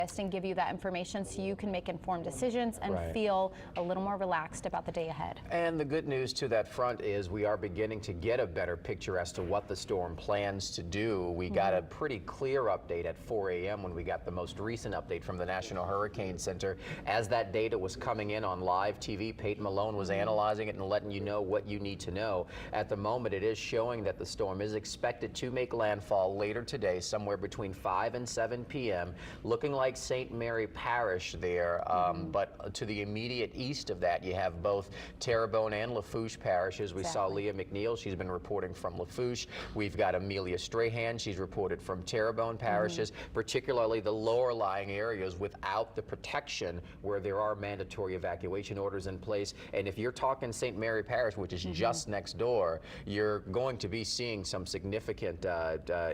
and give you that information so you can make informed decisions and feel a little more relaxed about the day ahead. And the good news to that front is we are beginning to get a better picture as to what the storm plans to do. We got a pretty clear update at 4 a.m. when we got the most recent update from the National Hurricane Center. As that data was coming in on live TV, Peyton Malone was analyzing it and letting you know what you need to know. At the moment, it is showing that the storm is expected to make landfall later today, somewhere between 5 and 7 p.m., looking like St. Mary Parish there, but to the immediate east of that, you have both Terrebonne and Lafourche parishes. We saw Leah McNeil. She's been reporting from Lafourche. We've got Amelia Strahan. She's reported from Terrebonne parishes, particularly the lower lying areas without the protection where there are mandatory evacuation orders in place. And if you're talking St. Mary Parish, which is just next door, you're going to be seeing some significant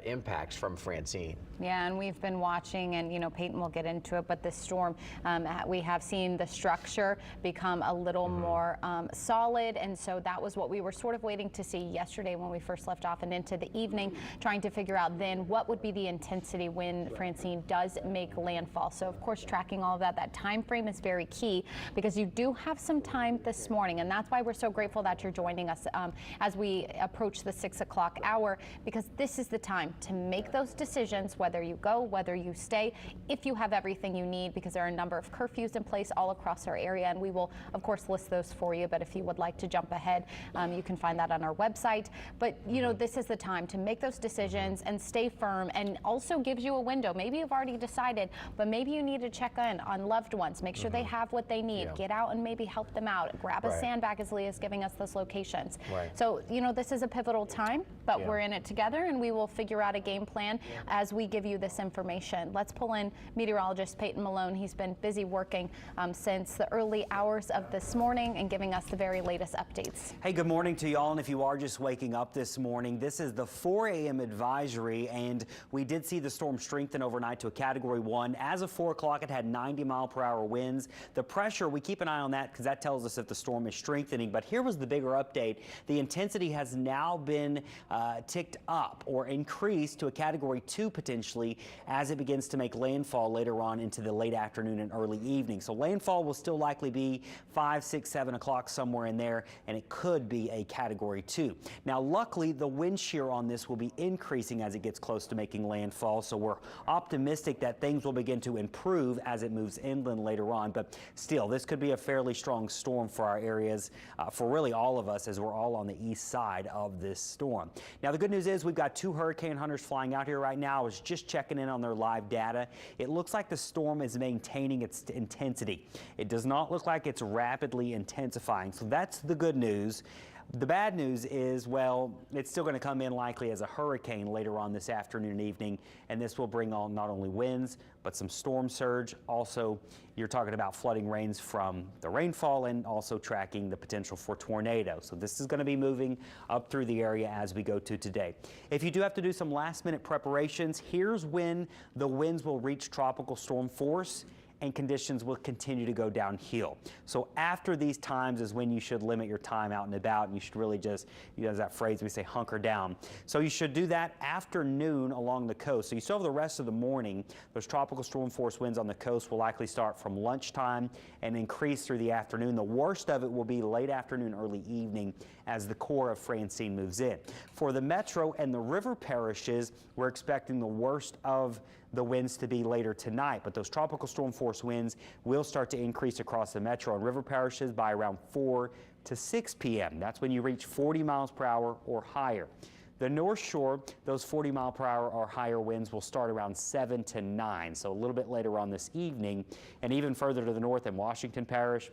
impacts from Francine. Yeah, and we've been watching, and you know, Peyton will get into it, but this storm, we have seen the structure become a little more solid, and so that was what we were sort of waiting to see yesterday when we first left off and into the evening, trying to figure out then what would be the intensity when Francine does make landfall. So of course, tracking all of that time frame is very key, because you do have some time this morning, and that's why we're so grateful that you're joining us as we approach the 6 o'clock hour, because this is the time to make those decisions, whether you go, whether you stay, if you have everything you need, because there are a number of curfews in place all across our area, and we will of course list those for you. But if you would like to jump ahead, you can find that on our website. But you know, this is the time to make those decisions and stay firm, and also gives you a window. Maybe you've already decided, but maybe you need to check in on loved ones, make sure they have what they need, get out and maybe help them out, grab a sandbag, as Leah's giving us those locations. So you know, this is a pivotal time, but we're in it together, and we will figure out a game plan as we give you this information. Let's pull in meteorologist Peyton Malone. He's been busy working since the early hours of this morning and giving us the very latest updates. Hey, good morning to y'all, and if you are just waking up this morning, this is the 4 a.m. advisory, and we did see the storm strengthen overnight to a Category 1. As of 4 o'clock, it had 90-mile-per-hour winds. The pressure, we keep an eye on that because that tells us if the storm is strengthening, but here was the bigger update. The intensity has now been ticked up or increased to a Category 2 potentially as it begins to make landfall later on into the late afternoon and early evening. So landfall will still likely be 5, 6, 7 o'clock, somewhere in there, and it could be a Category 2. Now, luckily, the wind shear on this will be increasing as it gets close to making landfall, so we're optimistic that things will begin to improve as it moves inland later on. But still, this could be a fairly strong storm for our areas, for really all of us, as we're all on the east side of this storm. Now, the good news is we've got 2 hurricane hunters flying out here right now. I was just checking in on their live data. It looks like the storm is maintaining its intensity. It does not look like it's rapidly intensifying, so that's the good news. The bad news is, well, it's still going to come in likely as a hurricane later on this afternoon and evening, and this will bring on not only winds, but some storm surge. Also, you're talking about flooding rains from the rainfall and also tracking the potential for tornadoes. So this is going to be moving up through the area as we go to today. If you do have to do some last-minute preparations, here's when the winds will reach tropical storm force and conditions will continue to go downhill. So after these times is when you should limit your time out and about, and you should really just, you know, that phrase we say, hunker down. So you should do that after noon along the coast. So you still have the rest of the morning. Those tropical storm force winds on the coast will likely start from lunchtime and increase through the afternoon. The worst of it will be late afternoon, early evening as the core of Francine moves in. For the metro and the river parishes, we're expecting the worst of the winds to be later tonight, but those tropical storm force winds will start to increase across the metro and river parishes by around 4 to 6 p.m. That's when you reach 40 miles per hour or higher. The North Shore, those 40 mile per hour or higher winds will start around 7 to 9, so a little bit later on this evening, and even further to the north in Washington Parish,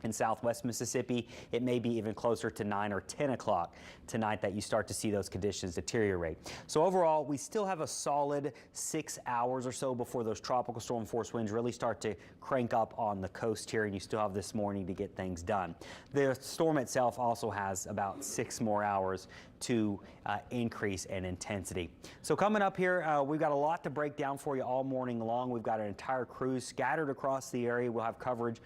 in southwest Mississippi, it may be even closer to 9 or 10 o'clock tonight that you start to see those conditions deteriorate. So overall, we still have a solid 6 hours or so before those tropical storm force winds really start to crank up on the coast here, and you still have this morning to get things done. The storm itself also has about 6 more hours to increase in intensity. So coming up here, we've got a lot to break down for you all morning long. We've got an entire crew scattered across the area. We'll have coverage